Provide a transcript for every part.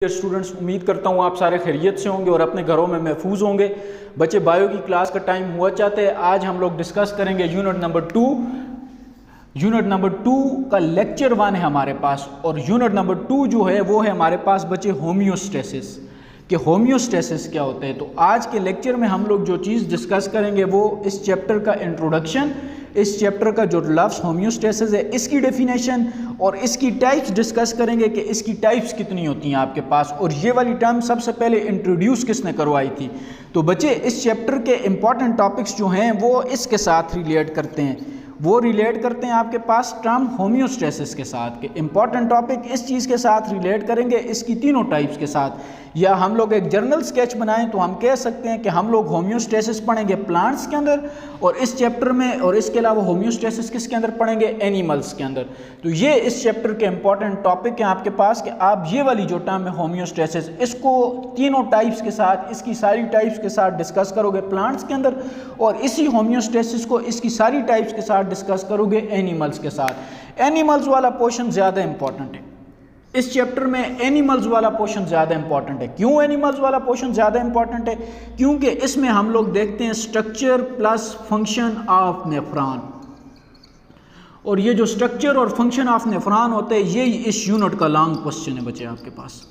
Students, उम्मीद करता हूँ आप सारे खैरियत से होंगे और अपने घरों में महफूज होंगे। बच्चे, बायो की क्लास का टाइम हुआ चाहते हैं। आज हम लोग डिस्कस करेंगे यूनिट नंबर 2। यूनिट नंबर 2 का लेक्चर 1 है हमारे पास, और यूनिट नंबर 2 जो है वो है हमारे पास बच्चे होम्योस्टेसिस कि होम्योस्टेसिस क्या होते हैं। तो आज के लेक्चर में हम लोग जो चीज़ डिस्कस करेंगे वो इस चैप्टर का इंट्रोडक्शन, इस चैप्टर का जो लफ्ज़ होम्योस्टेसिस है इसकी डेफिनेशन और इसकी टाइप्स डिस्कस करेंगे कि इसकी टाइप्स कितनी होती हैं आपके पास, और ये वाली टर्म सबसे पहले इंट्रोड्यूस किसने करवाई थी। तो बच्चे, इस चैप्टर के इंपॉर्टेंट टॉपिक्स जो हैं वो इसके साथ रिलेट करते हैं, वो रिलेट करते हैं आपके पास टर्म होम्योस्टेसिस के साथ के इंपॉर्टेंट टॉपिक इस चीज़ के साथ रिलेट करेंगे, इसकी तीनों टाइप्स के साथ। या हम लोग एक जर्नल स्केच बनाएं तो हम कह सकते हैं कि हम लोग होम्योस्टेसिस पढ़ेंगे प्लांट्स के अंदर, और इस चैप्टर में, और इसके अलावा होम्योस्टेसिस किसके अंदर पढ़ेंगे, एनिमल्स के अंदर। तो ये इस चैप्टर के इंपॉर्टेंट टॉपिक हैं आपके पास कि आप ये वाली जो टर्म है होम्योस्टेसिस, इसको तीनों टाइप्स के साथ, इसकी सारी टाइप्स के साथ डिस्कस करोगे प्लांट्स के अंदर, और इसी होम्योस्टेसिस को इसकी सारी टाइप्स के साथ डिस्कस करोगे एनिमल्स के साथ। एनिमल्स वाला पोर्शन ज़्यादा इंपॉर्टेंट है इस चैप्टर में, एनिमल्स वाला पोर्शन ज़्यादा इंपॉर्टेंट है। क्यों एनिमल्स वाला पोर्शन ज़्यादा इंपॉर्टेंट है? क्योंकि इसमें हम लोग देखते हैं structure plus function of nephron, और ये जो स्ट्रक्चर और फंक्शन ऑफ नेफ्रॉन होते हैं ये इस यूनिट का लॉन्ग क्वेश्चन है बच्चे आपके पास।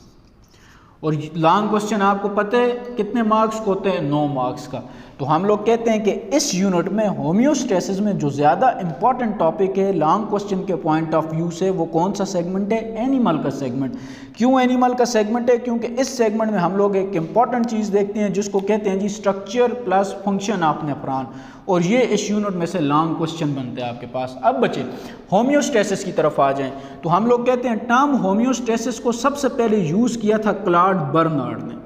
और लॉन्ग क्वेश्चन आपको पता है कितने मार्क्स को होते हैं, 9 मार्क्स का। तो हम लोग कहते हैं कि इस यूनिट में होम्योस्टेसिस में जो ज़्यादा इंपॉर्टेंट टॉपिक है लॉन्ग क्वेश्चन के पॉइंट ऑफ व्यू से, वो कौन सा सेगमेंट है, एनिमल का सेगमेंट। क्यों एनिमल का सेगमेंट है? क्योंकि इस सेगमेंट में हम लोग एक इंपॉर्टेंट चीज़ देखते हैं जिसको कहते हैं जी structure plus function of nephron, और ये इस यूनिट में से लॉन्ग क्वेश्चन बनते हैं आपके पास। अब बच्चे, होम्योस्टेसिस की तरफ आ जाएं तो हम लोग कहते हैं टर्म होम्योस्टेसिस को सबसे पहले यूज़ किया था क्लॉड बर्नार्ड ने।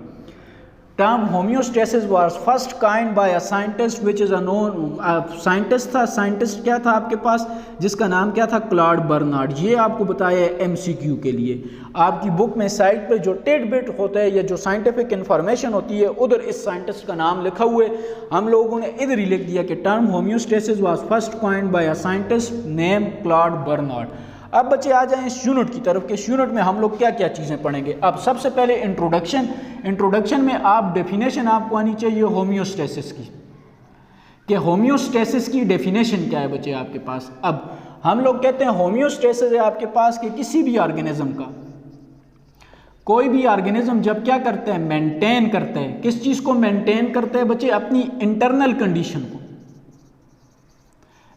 Term homeostasis was first coined by a scientist which is a known scientist था। साइंटिस्ट क्या था आपके पास, जिसका नाम क्या था, क्लॉड बर्नार्ड। ये आपको बताया है MCQ के लिए। आपकी बुक में साइड पे जो टिड बिट होता है या जो साइंटिफिक इंफॉर्मेशन होती है उधर इस साइंटिस्ट का नाम लिखा हुआ है, हम लोगों ने इधर ही लिख दिया कि term homeostasis was first coined by a scientist name Claude Bernard. अब बच्चे आ जाएं इस यूनिट की तरफ कि इस यूनिट में हम लोग क्या क्या चीज़ें पढ़ेंगे। अब सबसे पहले इंट्रोडक्शन में आप डेफिनेशन आपको आनी चाहिए होम्योस्टेसिस की, कि होम्योस्टेसिस की डेफिनेशन क्या है बच्चे आपके पास। अब हम लोग कहते हैं होम्योस्टेसिस है आपके पास कि किसी भी ऑर्गेनिज्म का, कोई भी ऑर्गेनिज्म जब क्या करते हैं, मेंटेन करते हैं। किस चीज़ को मेंटेन करते हैं बच्चे? अपनी इंटरनल कंडीशन को,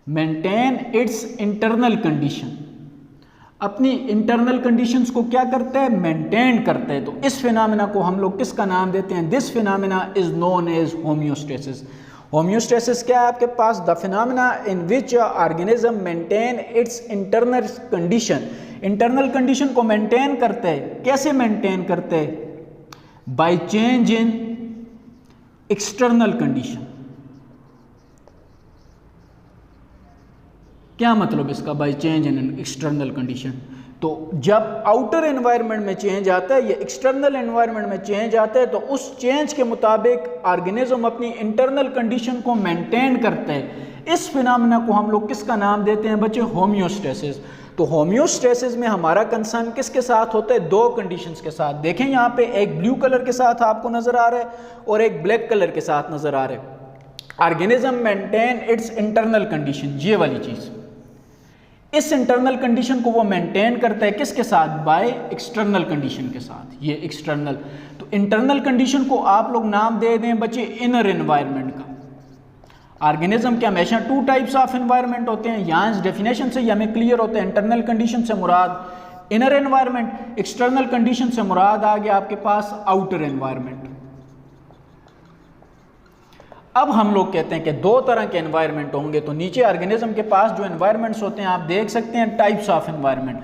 मेंटेन इट्स इंटरनल कंडीशन, अपनी इंटरनल कंडीशंस को क्या करते हैं, मेंटेन करते हैं। तो इस फिनोमेना को हम लोग किसका नाम देते हैं? This phenomena is known as homeostasis. Homeostasis क्या है आपके पास? The phenomena in which organism maintain its internal condition. Internal condition को मेंटेन करते हैं। कैसे मेंटेन करते हैं? By change in external condition. क्या मतलब इसका, by change in external condition? तो जब आउटर एनवायरनमेंट में चेंज आता है या एक्सटर्नल एनवायरनमेंट में चेंज आता है तो उस चेंज के मुताबिक ऑर्गेनिज्म अपनी इंटरनल कंडीशन को मेंटेन करते हैं। इस फिनोमेना को हम लोग किसका नाम देते हैं बच्चे? होम्योस्टेसिस। तो होम्योस्टेसिस में हमारा कंसर्न किसके साथ होता है? 2 कंडीशंस के साथ। देखें यहाँ पे एक ब्लू कलर के साथ आपको नजर आ रहा है और एक ब्लैक कलर के साथ नजर आ रहा है। Organism maintain its internal condition, ये वाली चीज, इस इंटरनल कंडीशन को वो मेंटेन करता है किसके साथ? बाय एक्सटर्नल कंडीशन के साथ। ये एक्सटर्नल, तो इंटरनल कंडीशन को आप लोग नाम दे दें बच्चे इनर एनवायरनमेंट का। ऑर्गेनिज्म के हमेशा 2 टाइप्स ऑफ एनवायरनमेंट होते हैं। यहाँ इस डेफिनेशन से हमें क्लियर होता है, इंटरनल कंडीशन से मुराद इनर एनवायरनमेंट, एक्सटर्नल कंडीशन से मुराद आ गया आपके पास आउटर एनवायरनमेंट। अब हम लोग कहते हैं कि 2 तरह के एनवायरनमेंट होंगे। तो नीचे ऑर्गेनिज्म के पास जो एनवायरनमेंट्स होते हैं आप देख सकते हैं, टाइप्स ऑफ एनवायरनमेंट।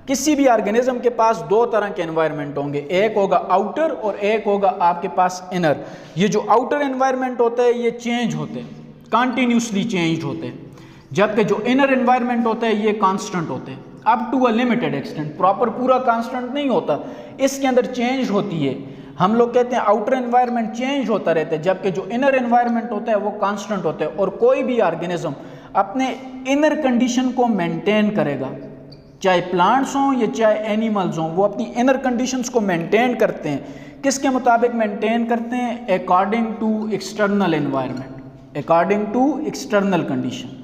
किसी भी ऑर्गेनिज्म के पास 2 तरह के एनवायरनमेंट होंगे, एक होगा आउटर और एक होगा आपके पास इनर। ये जो आउटर एनवायरनमेंट होता है ये चेंज होते हैं, कंटिन्यूसली चेंज होते हैं, जबकि जो इनर एनवायरनमेंट होता है ये कांस्टेंट होते हैं up to a limited extent. Proper पूरा कांस्टेंट नहीं होता, इसके अंदर चेंज होती है। हम लोग कहते हैं आउटर एनवायरनमेंट चेंज होता रहता है, जबकि जो इनर एनवायरनमेंट होता है वो कांस्टेंट होता है। और कोई भी ऑर्गेनिज्म अपने इनर कंडीशन को मेंटेन करेगा, चाहे प्लांट्स हों या चाहे एनिमल्स हों, वो अपनी इनर कंडीशंस को मेंटेन करते हैं। किसके मुताबिक मेंटेन करते हैं? According to external environment, according to external condition.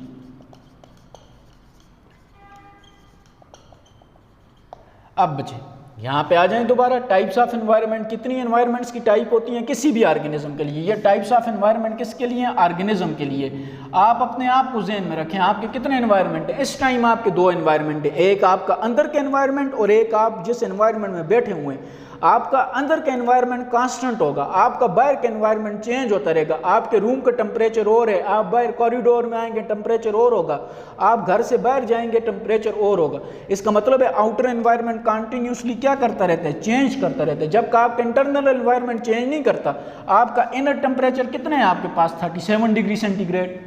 अब बचे यहाँ पे आ जाएं दोबारा, टाइप्स ऑफ एनवायरनमेंट। कितनी एनवायरनमेंट्स की टाइप होती हैं किसी भी ऑर्गेनिज्म के लिए? ये टाइप्स ऑफ एनवायरनमेंट किसके लिए हैं? ऑर्गेनिज्म के लिए। आप अपने आप को जहन में रखें, आपके कितने एनवायरनमेंट है? इस टाइम आपके दो एनवायरनमेंट है, एक आपका अंदर के एनवायरनमेंट और एक आप जिस एनवायरनमेंट में बैठे हुए हैं। आपका अंदर का एनवायरनमेंट कांस्टेंट होगा, आपका बाहर का एनवायरनमेंट चेंज होता रहेगा। आपके रूम का टेम्परेचर और है, आप बाहर कॉरिडोर में आएंगे टेम्परेचर और होगा, आप घर से बाहर जाएंगे टेम्परेचर और होगा। इसका मतलब है आउटर एनवायरनमेंट कंटिन्यूसली क्या करता रहता है? चेंज करता रहता है। जब आपका इंटरनल एनवायरनमेंट चेंज नहीं करता, आपका इनर टेम्परेचर कितना है आपके पास? 37 डिग्री सेंटीग्रेड।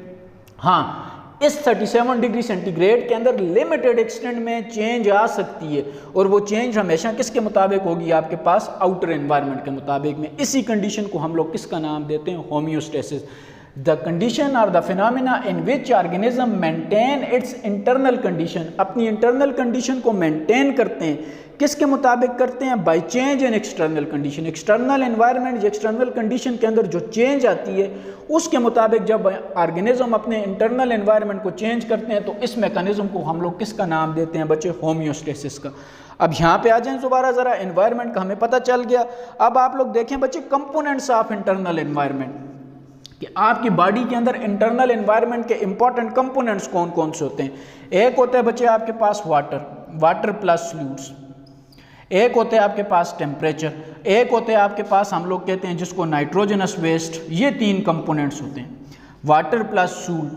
हाँ, इस 37 डिग्री सेंटीग्रेड के अंदर लिमिटेड एक्सटेंट में चेंज आ सकती है, और वो चेंज हमेशा किसके मुताबिक होगी? आपके पास आउटर एनवायरनमेंट के मुताबिक में। इसी कंडीशन को हम लोग किसका नाम देते हैं? होम्योस्टेसिस। द कंडीशन और the phenomena in which organism maintain its internal condition, अपनी इंटरनल कंडीशन को मेंटेन करते हैं। किसके मुताबिक करते हैं? By change in external condition. External environment, external condition के अंदर जो चेंज आती है उसके मुताबिक जब ऑर्गेनिज्म अपने इंटरनल एनवायरनमेंट को चेंज करते हैं तो इस मैकेनिज्म को हम लोग किसका नाम देते हैं बच्चे? होम्योस्टेसिस का। अब यहाँ पे आ जाएं दोबारा ज़रा, एनवायरनमेंट का हमें पता चल गया। अब आप लोग देखें बच्चे कंपोनेंट्स ऑफ इंटरनल एनवायरनमेंट, कि आपकी बॉडी के अंदर इंटरनल एनवायरनमेंट के इंपॉर्टेंट कंपोनेंट्स कौन कौन से होते हैं। एक होता है बच्चे आपके पास वाटर, वाटर प्लस सॉल्यूट्स। एक होते हैं आपके पास टेम्परेचर, एक होते हैं आपके पास हम लोग कहते हैं जिसको नाइट्रोजनस वेस्ट। ये तीन कंपोनेंट्स होते हैं। वाटर प्लस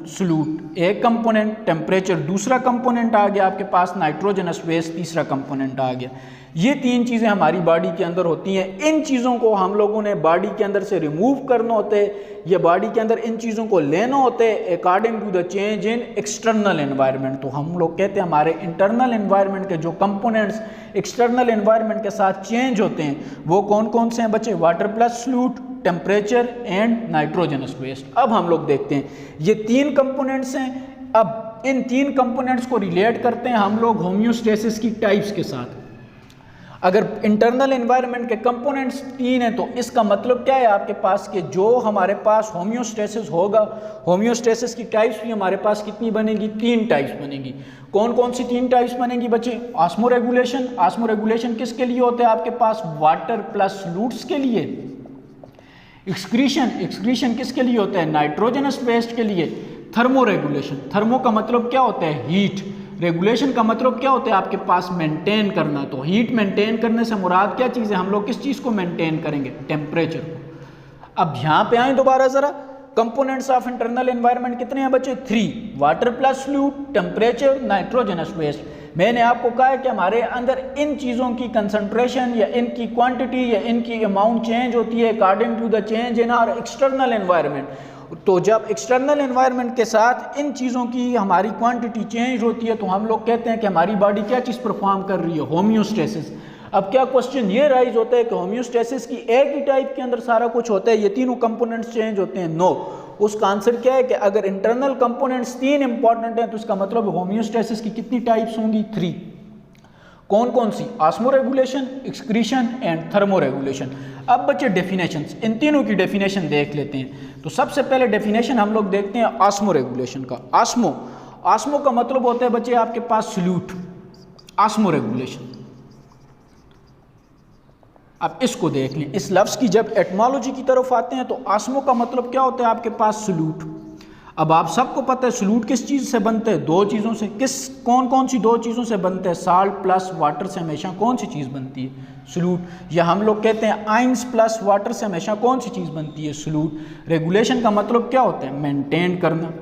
सॉल्यूट एक कंपोनेंट, टेम्परेचर दूसरा कंपोनेंट आ गया आपके पास, नाइट्रोजनस वेस्ट तीसरा कंपोनेंट आ गया। ये तीन चीज़ें हमारी बॉडी के अंदर होती हैं। इन चीज़ों को हम लोगों ने बॉडी के अंदर से रिमूव करना होते हैं, ये बॉडी के अंदर इन चीज़ों को लेना होते हैं according to the change in external environment. तो हम लोग कहते हैं हमारे इंटरनल एनवायरनमेंट के जो कंपोनेंट्स एक्सटर्नल एनवायरनमेंट के साथ चेंज होते हैं वो कौन कौन से हैं बच्चे? Water plus solute, temperature and nitrogenous waste. अब हम लोग देखते हैं ये तीन कंपोनेंट्स हैं। अब इन तीन कंपोनेंट्स को रिलेट करते हैं हम लोग होम्योस्टेसिस की टाइप्स के साथ। अगर इंटरनल एनवायरनमेंट के कंपोनेंट्स तीन हैं तो इसका मतलब क्या है आपके पास कि जो हमारे पास होम्योस्टेसिस होगा, होम्योस्टेसिस की टाइप्स भी हमारे पास कितनी बनेगी? तीन टाइप्स बनेगी। कौन कौन सी तीन टाइप्स बनेगी बच्चे? ऑस्मोरेगुलेशन। ऑस्मोरेगुलेशन किसके लिए होता है आपके पास? वाटर प्लस सॉल्यूट्स के लिए। एक्सक्रीशन, एक्सक्रीशन किसके लिए होता है? नाइट्रोजनस वेस्ट के लिए। थर्मोरेगुलेशन, थर्मो का मतलब क्या होता है? हीट। रेगुलेशन का मतलब क्या होता है आपके पास? मेंटेन करना। तो हीट मेंटेन करने से मुराद क्या चीज़ है? हम लोग किस चीज़ को मेंटेन करेंगे? टेम्परेचर को। अब यहाँ पे आए दोबारा ज़रा, कंपोनेंट्स ऑफ इंटरनल एनवायरनमेंट कितने हैं बच्चे? 3। Water plus solute, temperature, nitrogenous waste. मैंने आपको कहा है कि हमारे अंदर इन चीज़ों की कंसंट्रेशन या इनकी क्वांटिटी या इनकी अमाउंट चेंज होती है according to the change in our external environment. तो जब एक्सटर्नल एनवायरनमेंट के साथ इन चीज़ों की हमारी क्वांटिटी चेंज होती है तो हम लोग कहते हैं कि हमारी बॉडी क्या चीज़ परफॉर्म कर रही है? होम्योस्टेसिस। अब क्या क्वेश्चन ये राइज होता है कि होम्योस्टेसिस की एक ही टाइप के अंदर सारा कुछ होता है, ये तीनों कंपोनेंट्स चेंज होते हैं? नो। उसका आंसर क्या है कि अगर इंटरनल कंपोनेंट्स तीन इंपॉर्टेंट हैं तो इसका मतलब होम्योस्टेसिस की कितनी टाइप्स होंगी? 3। कौन कौन सी? Osmoregulation, excretion and thermoregulation. अब बच्चे डेफिनेशंस, इन तीनों की डेफिनेशन देख लेते हैं। तो सबसे पहले डेफिनेशन हम लोग देखते हैं ऑस्मोरेगुलेशन का। ऑस्मो का मतलब होता है बच्चे आपके पास सॉल्यूट। ऑस्मोरेगुलेशन, अब इसको देख लें। इस लफ्ज़ की जब एटमोलॉजी की तरफ आते हैं तो ऑस्मो का मतलब क्या होता है आपके पास? सॉल्यूट। अब आप सबको पता है सॉल्यूट किस चीज़ से बनते हैं? दो चीज़ों से। कौन कौन सी दो चीज़ों से बनते हैं? साल्ट प्लस वाटर से हमेशा कौन सी चीज़ बनती है? सॉल्यूट। या हम लोग कहते हैं आइंस प्लस वाटर से हमेशा कौन सी चीज़ बनती है? सॉल्यूट। रेगुलेशन का मतलब क्या होता है? मेंटेन करना।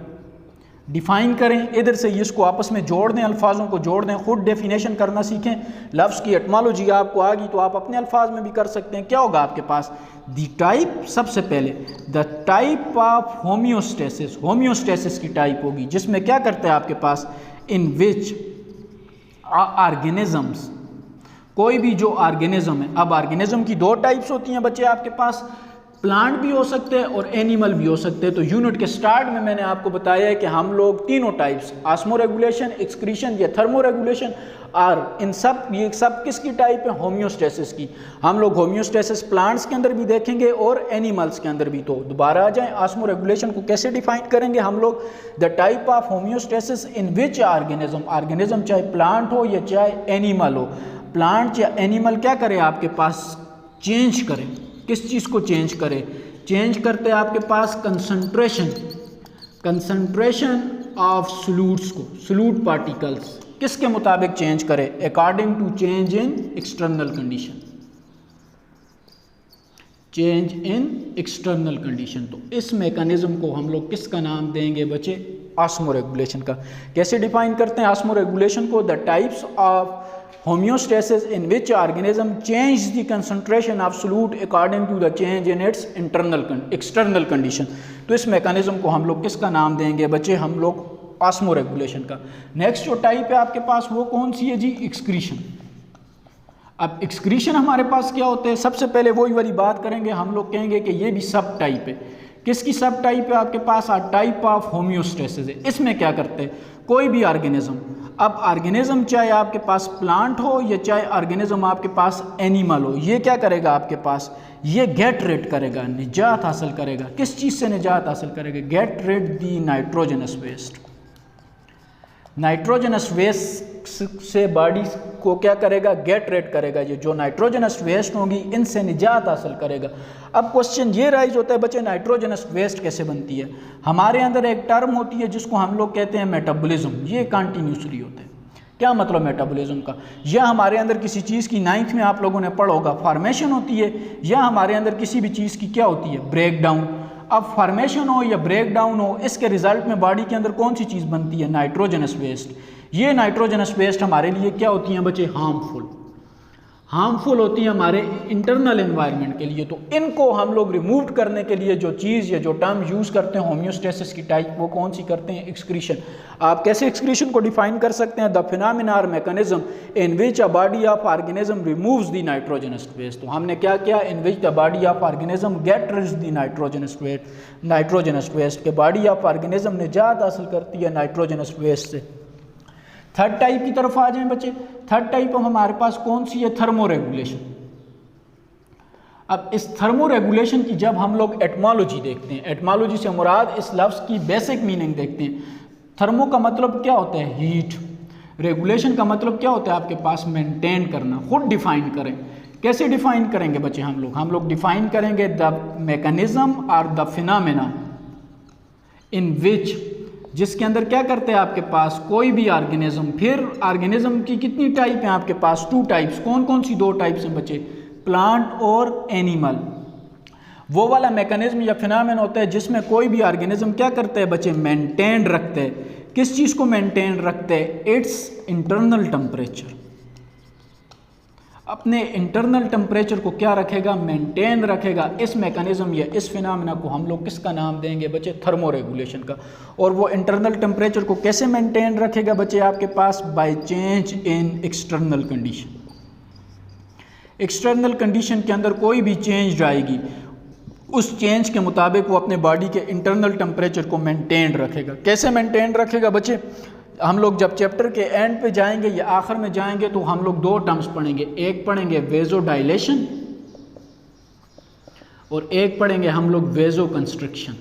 डिफाइन करें, इधर से इसको आपस में जोड़ दें, अल्फाजों को जोड़ दें, खुद डेफिनेशन करना सीखें। लफ्ज़ की एटमोलॉजी आपको आ गई तो आप अपने अल्फाज में भी कर सकते हैं। क्या होगा आपके पास? द टाइप, सबसे पहले the type of homeostasis. Homeostasis की टाइप होगी जिसमें क्या करता है आपके पास? इन विच ऑर्गेनिजम्स, कोई भी जो ऑर्गेनिज्म है। अब ऑर्गेनिज्म की दो टाइप्स होती हैं बच्चे आपके पास, प्लांट भी हो सकते हैं और एनिमल भी हो सकते हैं। तो यूनिट के स्टार्ट में मैंने आपको बताया है कि हम लोग तीनों टाइप्स, ऑस्मोरेगुलेशन, एक्सक्रीशन या थर्मोरेगुलेशन, आर, इन सब, ये सब किसकी टाइप है? होम्योस्टेसिस की। हम लोग होम्योस्टेसिस प्लांट्स के अंदर भी देखेंगे और एनिमल्स के अंदर भी। तो दोबारा आ जाएं, ऑस्मोरेगुलेशन को कैसे डिफाइन करेंगे हम लोग? The type of homeostasis in which organism, organism चाहे प्लांट हो या चाहे एनिमल हो, प्लांट या एनिमल क्या करे आपके पास? चेंज करें। किस चीज़ को चेंज करें? चेंज करते हैं आपके पास कंसंट्रेशन ऑफ सोल्यूट्स को, सोल्यूट पार्टिकल्स किसके मुताबिक चेंज करें? According to change in external condition, change in external condition. तो इस मैकेनिज्म को हम लोग किसका नाम देंगे बच्चे? ऑस्मोरेगुलेशन का। कैसे डिफाइन करते हैं ऑस्मोरेगुलेशन को? The types of homeostasis in which organism change the concentration of solute according to the change in its external condition. तो इस मैकेनिज्म को हम लोग किसका नाम देंगे बच्चे? हम लोग ऑस्मोरेगुलेशन का। नेक्स्ट जो टाइप है आपके पास वो कौन सी है जी? एक्सक्रीशन। अब एक्सक्रीशन हमारे पास क्या होते हैं? सबसे पहले वही वाली बात करेंगे, हम लोग कहेंगे कि ये भी सब टाइप है। किसकी सब टाइप है आपके पास? टाइप ऑफ होम्योस्टेसिस है। इसमें क्या करते हैं? कोई भी ऑर्गेनिज्म, अब ऑर्गेनिज्म चाहे आपके पास प्लांट हो या चाहे ऑर्गेनिज्म आपके पास एनिमल हो, ये क्या करेगा आपके पास? ये गेट रिड करेगा, निजात हासिल करेगा। किस चीज़ से निजात हासिल करेगा? गेट रिड दी नाइट्रोजनस वेस्ट। नाइट्रोजनस वेस्ट से बॉडी को क्या करेगा? गेट रेड करेगा। ये जो नाइट्रोजनस वेस्ट होगी इनसे निजात हासिल करेगा। अब क्वेश्चन ये राइज होता है बच्चे, नाइट्रोजनस वेस्ट कैसे बनती है? हमारे अंदर एक टर्म होती है जिसको हम लोग कहते हैं मेटाबॉलिज्म। ये कंटिन्यूसली होता है। क्या मतलब मेटाबॉलिज्म का? या हमारे अंदर किसी चीज़ की 9th में आप लोगों ने पढ़ा होगा फॉर्मेशन होती है, या हमारे अंदर किसी भी चीज़ की क्या होती है? Break down. अब फॉर्मेशन हो या ब्रेक डाउन हो, इसके रिजल्ट में बॉडी के अंदर कौन सी चीज़ बनती है? Nitrogenous waste. ये नाइट्रोजनस वेस्ट हमारे लिए क्या होती हैं बच्चे? हार्मफुल होती हैं हमारे इंटरनल एनवायरनमेंट के लिए। तो इनको हम लोग रिमूव करने के लिए जो चीज़ या जो टर्म यूज़ करते हैं होम्योस्टेसिस की टाइप, वो कौन सी करते हैं? एक्सक्रीशन। आप कैसे एक्सक्रीशन को डिफाइन कर सकते हैं? द फिनोमेना और mechanism in which a body of organism removes the nitrogenous waste. तो हमने क्या किया? In which the body of organism get rids the nitrogenous waste के बॉडी ऑफ ऑर्गेनिज्म निजात हासिल करती है नाइट्रोजनस वेस्ट से। थर्ड टाइप की तरफ आ जाएं बच्चे। थर्ड टाइप हमारे पास कौन सी है? थर्मोरेगुलेशन। अब इस थर्मोरेगुलेशन की जब हम लोग एटमोलॉजी देखते हैं, एटमोलॉजी से मुराद इस लफ्ज़ की बेसिक मीनिंग देखते हैं। थर्मो का मतलब क्या होता है? हीट। रेगुलेशन का मतलब क्या होता है आपके पास? मेंटेन करना। खुद डिफाइन करें। कैसे डिफाइन करेंगे बच्चे? हम लोग डिफाइन करेंगे द मैकेनिज्म और द फिनोमेना इन विच, जिसके अंदर क्या करते हैं आपके पास? कोई भी ऑर्गेनिज्म। फिर ऑर्गेनिज्म की कितनी टाइप हैं आपके पास? 2 टाइप्स। कौन कौन सी 2 टाइप्स हैं बच्चे? प्लांट और एनिमल। वो वाला मैकेनिज्म या फिनोमेना होता है जिसमें कोई भी ऑर्गेनिज्म क्या करते हैं बच्चे? मेंटेन रखते हैं। किस चीज़ को मेंटेन रखते हैं? It's internal temperature. अपने इंटरनल टेम्परेचर को क्या रखेगा? मेंटेन रखेगा। इस मैकेनिज्म या इस फिनोमेना को हम लोग किसका नाम देंगे बच्चे? थर्मोरेगुलेशन का। और वो इंटरनल टेम्परेचर को कैसे मेंटेन रखेगा बच्चे आपके पास? By change in external condition. External condition के अंदर कोई भी चेंज आएगी, उस चेंज के मुताबिक वो अपने बॉडी के इंटरनल टेम्परेचर को मेंटेन रखेगा। कैसे मेंटेन रखेगा बच्चे? हम लोग जब चैप्टर के एंड पे जाएंगे या आखिर में जाएंगे तो हम लोग 2 टर्म्स पढ़ेंगे। एक पढ़ेंगे वेजोडाइलेशन और एक पढ़ेंगे हम लोग वेजो कंस्ट्रिक्शन।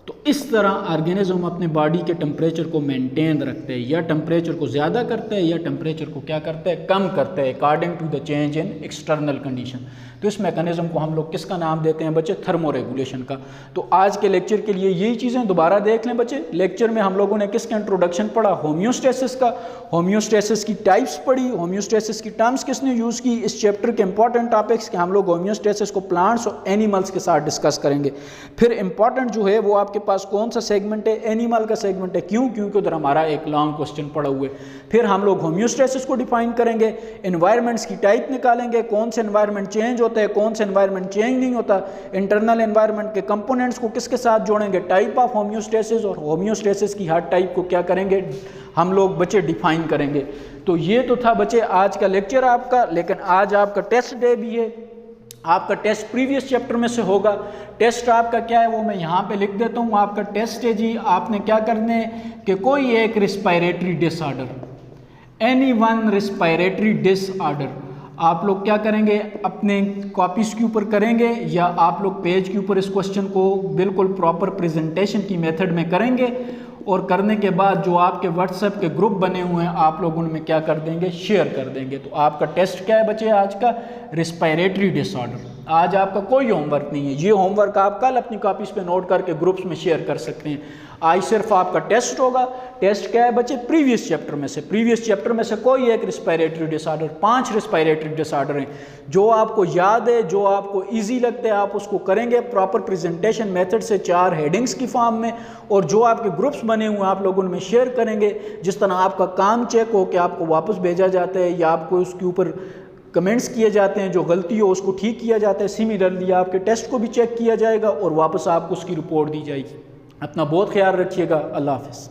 तो इस तरह ऑर्गेनिज्म अपने बॉडी के टेम्परेचर को मेंटेन रखते हैं, या टेम्परेचर को ज़्यादा करते हैं या टेम्परेचर को क्या करते हैं? कम करते हैं, according to the change in external condition. तो इस मैकेनिज्म को हम लोग किसका नाम देते हैं बच्चे? थर्मोरेगुलेशन का। तो आज के लेक्चर के लिए यही चीज़ें दोबारा देख लें बच्चे। लेक्चर में हम लोगों ने किसका इंट्रोडक्शन पढ़ा? होम्योस्टेसिस का। होम्योस्टेसिस की टाइप्स पढ़ी, होम्योस्टेसिस की टर्म्स किसने यूज़ की। इस चैप्टर के इंपॉर्टेंट टॉपिक्स के हम लोग होम्योस्टेसिस को प्लांट्स और एनिमल्स के साथ डिस्कस करेंगे। फिर इंपॉर्टेंट जो है वो आपके पास कौन सा सेगमेंट है? एनिमल का सेगमेंट है। क्यों? क्योंकि उधर हमारा एक लॉन्ग क्वेश्चन पड़ा हुआ है। फिर हम लोग होम्योस्टेसिस को डिफाइन करेंगे, एनवायरनमेंट्स की टाइप निकालेंगे, कौन से एनवायरनमेंट चेंज होता है, कौन से एनवायरनमेंट चेंज नहीं होता, इंटरनल एनवायरनमेंट के कंपोनेंट्स को किसके साथ जोड़ेंगे? टाइप ऑफ होम्योस्टेसिस, और होम्योस्टेसिस की हर टाइप को क्या करेंगे हम लोग बच्चे? डिफाइन करेंगे। तो ये तो था बच्चे आज का लेक्चर आपका, लेकिन आज आपका टेस्ट डे भी है। आपका टेस्ट प्रीवियस चैप्टर में से होगा। टेस्ट आपका क्या है वो मैं यहाँ पे लिख देता हूँ। आपका टेस्ट है जी, आपने क्या करना है कि कोई एक respiratory disorder, any one respiratory disorder आप लोग क्या करेंगे, अपने कॉपीज़ के ऊपर करेंगे या आप लोग पेज के ऊपर इस क्वेश्चन को बिल्कुल प्रॉपर प्रेजेंटेशन की मेथड में करेंगे और करने के बाद जो आपके व्हाट्सएप के ग्रुप बने हुए हैं आप लोग उनमें क्या कर देंगे, शेयर कर देंगे। तो आपका टेस्ट क्या है बच्चे आज का, रिस्पायरेटरी डिसऑर्डर। आज आपका कोई होमवर्क नहीं है, ये होमवर्क आप कल अपनी कॉपीज़ पे नोट करके ग्रुप्स में शेयर कर सकते हैं। आज सिर्फ आपका टेस्ट होगा। टेस्ट क्या है बच्चे, प्रीवियस चैप्टर में से, प्रीवियस चैप्टर में से कोई एक रिस्पायरेटरी डिसऑर्डर, 5 रिस्पायरेटरी डिसऑर्डर हैं जो आपको याद है, जो आपको इजी लगता है आप उसको करेंगे प्रॉपर प्रेजेंटेशन मेथड से 4 हेडिंग्स की फॉर्म में, और जो आपके ग्रुप्स बने हुए हैं आप लोग उनमें शेयर करेंगे। जिस तरह आपका काम चेक हो कि आपको वापस भेजा जाता है या आपको उसके ऊपर कमेंट्स किए जाते हैं, जो गलती हो उसको ठीक किया जाता है, सिमिलरली आपके टेस्ट को भी चेक किया जाएगा और वापस आपको उसकी रिपोर्ट दी जाएगी। अपना बहुत ख्याल रखिएगा। अल्लाह हाफ़िज़।